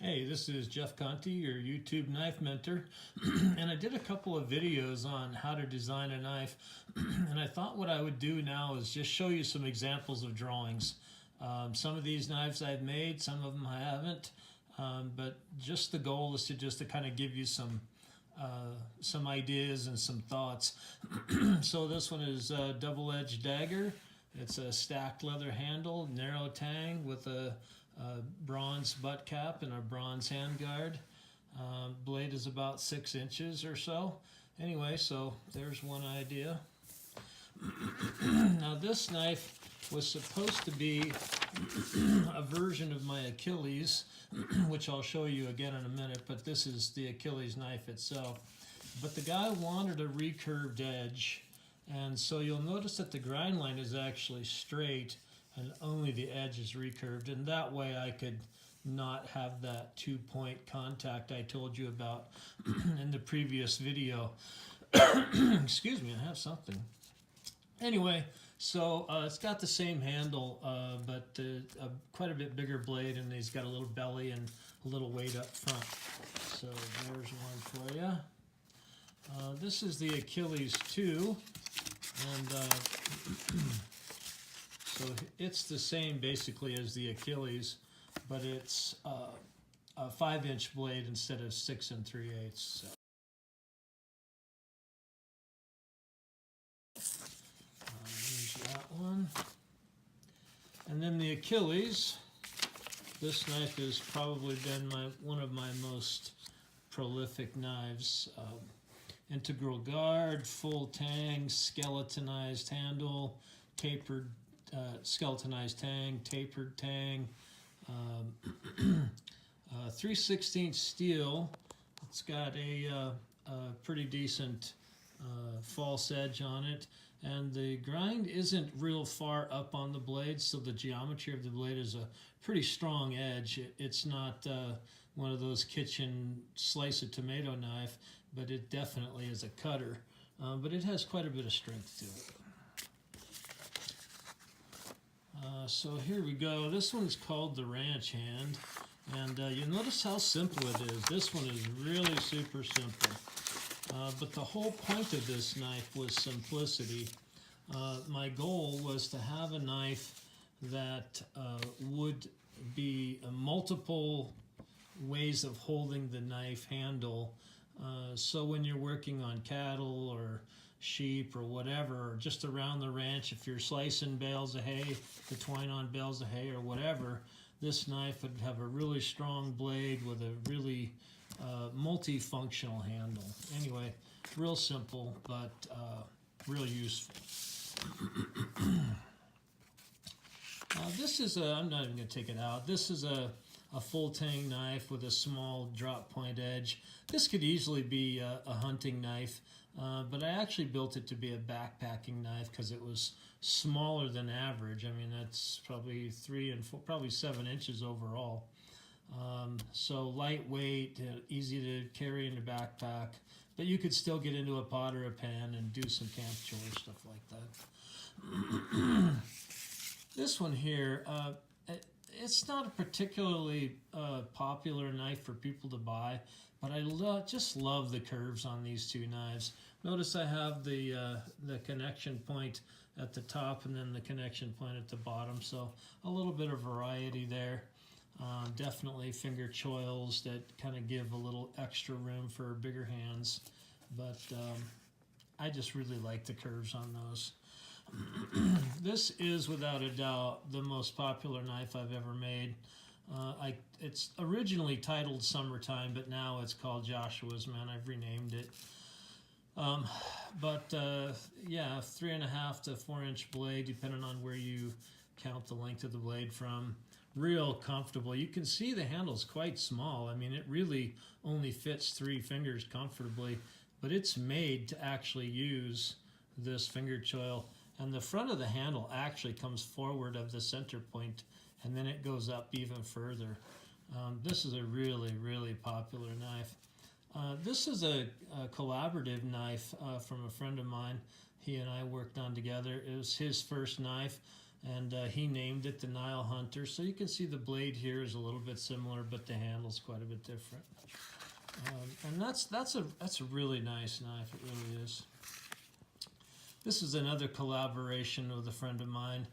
Hey, this is Jeff Conti, your YouTube knife mentor, and I did a couple of videos on how to design a knife, and I thought what I would do now is just show you some examples of drawings. Some of these knives I've made, some of them I haven't, but just the goal is to just to kind of give you some ideas and some thoughts. So this one is a double-edged dagger. It's a stacked leather handle, narrow tang with a bronze butt cap and a bronze handguard. Blade is about 6 inches or so. Anyway, so there's one idea. Now this knife was supposed to be a version of my Achilles, which I'll show you again in a minute, but this is the Achilles knife itself. But the guy wanted a recurved edge, and so you'll notice that the grind line is actually straight and only the edge is recurved, and that way I could not have that 2-point contact I told you about in the previous video. Excuse me, I have something. Anyway, so it's got the same handle, but quite a bit bigger blade, and he's got a little belly and a little weight up front. So there's one for you. This is the Achilles 2, and so it's the same basically as the Achilles, but it's a 5-inch blade instead of 6 3/8. So. Here's that one. And then the Achilles. This knife has probably been one of my most prolific knives. Integral guard, full tang, skeletonized handle, tapered skeletonized tang, tapered tang, 3/16 steel. It's got a pretty decent false edge on it, and the grind isn't real far up on the blade, so the geometry of the blade is a pretty strong edge. It's not one of those kitchen slice of tomato knife, but it definitely is a cutter. But it has quite a bit of strength to it. So here we go. This one's called the ranch hand, and you'll notice how simple it is. This one is really super simple. But the whole point of this knife was simplicity. My goal was to have a knife that would be multiple ways of holding the knife handle. So when you're working on cattle or sheep or whatever, or just around the ranch, if you're slicing bales of hay, the twine on bales of hay or whatever, this knife would have a really strong blade with a really multifunctional handle. Anyway, real simple, but real useful. This is I'm not even going to take it out. This is a full tang knife with a small drop point edge. This could easily be a hunting knife, but I actually built it to be a backpacking knife because it was smaller than average. I mean, that's probably 3 and 4, probably 7 inches overall. So lightweight, easy to carry in a backpack, but you could still get into a pot or a pan and do some camp chores, stuff like that. This one here, it's not a particularly popular knife for people to buy, but I just love the curves on these two knives. Notice I have the connection point at the top and then the connection point at the bottom, so a little bit of variety there. Definitely finger choils that kind of give a little extra room for bigger hands, but I just really like the curves on those. This is without a doubt the most popular knife I've ever made. It's originally titled Summertime, but now it's called Joshua's Man. I've renamed it. Yeah, 3.5 to 4-inch blade, depending on where you count the length of the blade from. Real comfortable. You can see the handle's quite small. I mean, it really only fits 3 fingers comfortably, but it's made to actually use this finger choil. And the front of the handle actually comes forward of the center point, and then it goes up even further. This is a really, really popular knife. This is a collaborative knife from a friend of mine. He and I worked on together. It was his first knife. and he named it the Nile Hunter. So you can see the blade here is a little bit similar, but the handle's quite a bit different. And that's a really nice knife. It really is. This is another collaboration with a friend of mine.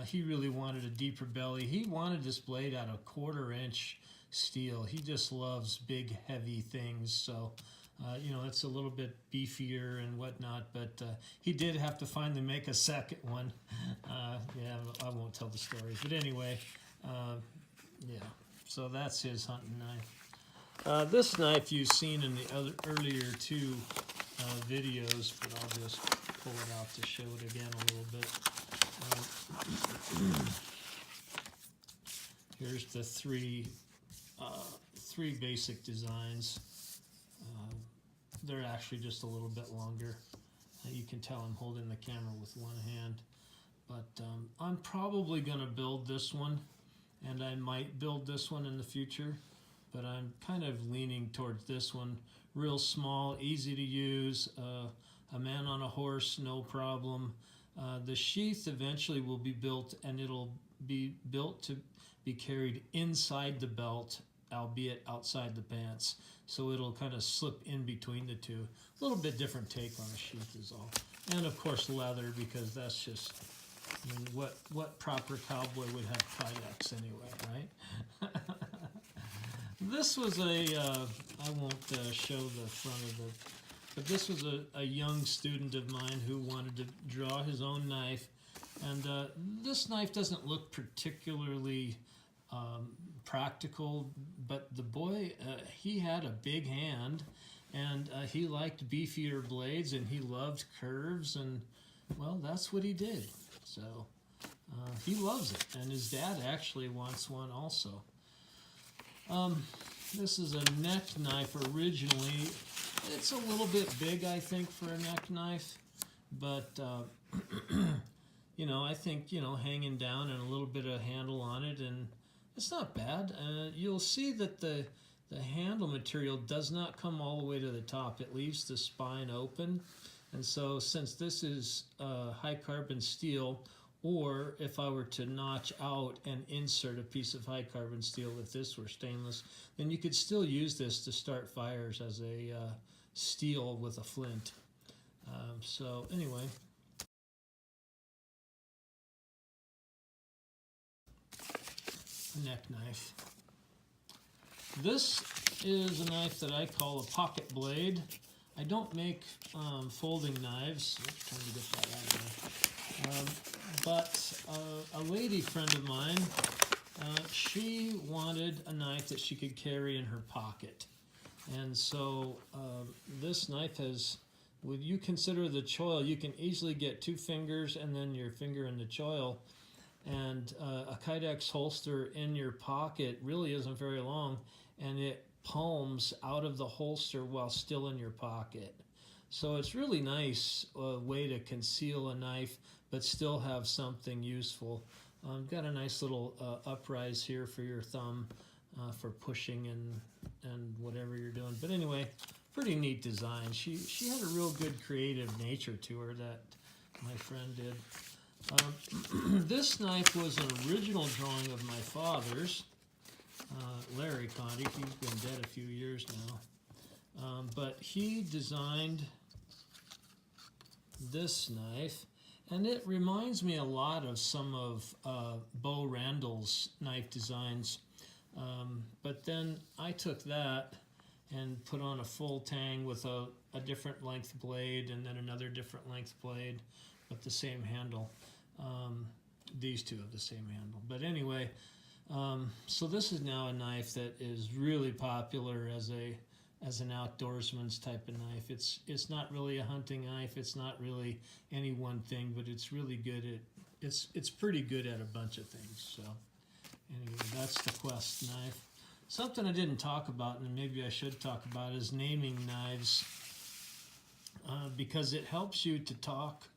He really wanted a deeper belly. He wanted this blade out of 1/4 inch steel. He just loves big, heavy things. So, you know, it's a little bit beefier and whatnot, but he did have to finally make a second one. Yeah, I won't tell the story. But anyway, yeah, so that's his hunting knife. This knife you've seen in the earlier two videos, but I'll just pull it out to show it again a little bit. Here's the three basic designs. They're actually just a little bit longer. You can tell I'm holding the camera with one hand. But I'm probably going to build this one, and I might build this one in the future. But I'm kind of leaning towards this one. Real small, easy to use, a man on a horse, no problem. The sheath eventually will be built, and it'll be built to be carried inside the belt, albeit outside the pants. So it'll kind of slip in between the two. A little bit different take on a sheath is all. And of course leather, because that's just, I mean, what proper cowboy would have kydex anyway, right? This was I won't show the front of the, but this was a young student of mine who wanted to draw his own knife. And this knife doesn't look particularly practical, but the boy, he had a big hand, and he liked beefier blades, and he loved curves, and well, that's what he did. So he loves it, and his dad actually wants one also. This is a neck knife originally. It's a little bit big, I think, for a neck knife, but you know, I think, you know, hanging down and a little bit of handle on it, and it's not bad. You'll see that the handle material does not come all the way to the top. It leaves the spine open, and so since this is high carbon steel, or if I were to notch out and insert a piece of high carbon steel, if this were stainless, then you could still use this to start fires as a steel with a flint. So anyway. Neck knife. This is a knife that I call a pocket blade. I don't make folding knives. Oops, trying to get that out of there. But a lady friend of mine, she wanted a knife that she could carry in her pocket. And so this knife has, when you consider the choil, you can easily get 2 fingers and then your finger in the choil. And a kydex holster in your pocket really isn't very long, and it palms out of the holster while still in your pocket. So it's really nice way to conceal a knife but still have something useful. Got a nice little uprise here for your thumb for pushing and whatever you're doing. But anyway, pretty neat design. She had a real good creative nature to her that my friend did. This knife was an original drawing of my father's, Larry Conti. He's been dead a few years now. But he designed this knife, and it reminds me a lot of some of Bo Randall's knife designs. But then I took that and put on a full tang with a different length blade and then another different length blade with the same handle. These two have the same handle. But anyway, so this is now a knife that is really popular as an outdoorsman's type of knife. It's not really a hunting knife. It's not really any one thing, but it's really good at it's pretty good at a bunch of things. So anyway, that's the Quest knife. Something I didn't talk about, and maybe I should talk about, is naming knives, because it helps you to talk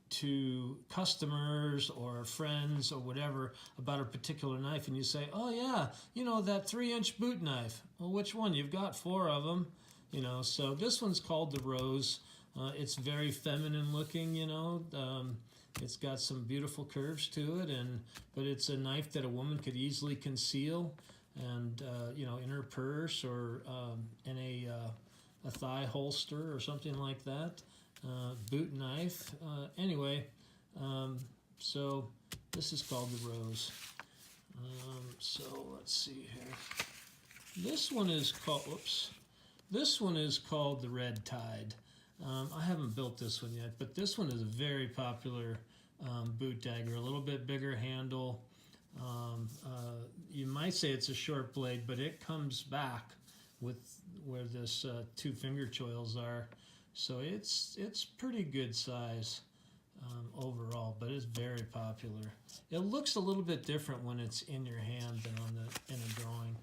to customers or friends or whatever about a particular knife, and you say, oh yeah, you know, that 3-inch boot knife. Well, which one? You've got 4 of them, you know. So this one's called the Rose. It's very feminine looking, you know. It's got some beautiful curves to it, but it's a knife that a woman could easily conceal, and you know, in her purse or in a thigh holster or something like that. Boot knife. Anyway, so this is called the Rose. So let's see here. This one is called. Whoops. This one is called the Red Tide. I haven't built this one yet, but this one is a very popular boot dagger. A little bit bigger handle. You might say it's a short blade, but it comes back with where this two finger choils are, so it's pretty good size overall, but it's very popular. It looks a little bit different when it's in your hand than in a drawing.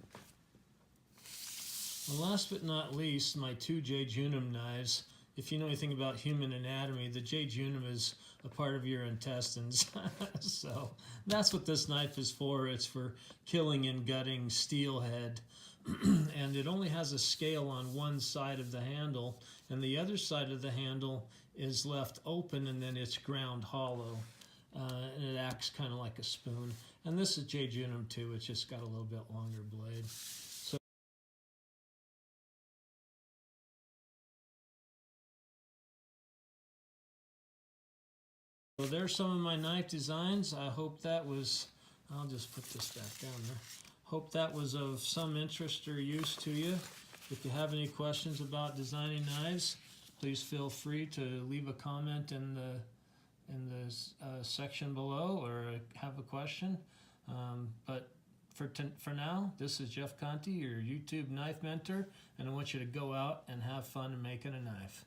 And last but not least, my two Jejunum knives. If you know anything about human anatomy, the jejunum is a part of your intestines. So that's what this knife is for. It's for killing and gutting steelhead. And it only has a scale on one side of the handle, and the other side of the handle is left open, and then it's ground hollow. And it acts kind of like a spoon. And this is jejunum too. It's just got a little bit longer blade. So there's some of my knife designs. I hope that was, I'll just put this back down there. Hope that was of some interest or use to you. If you have any questions about designing knives, please feel free to leave a comment in the section below, or have a question. But for now, this is Jeff Conti, your YouTube knife mentor, and I want you to go out and have fun making a knife.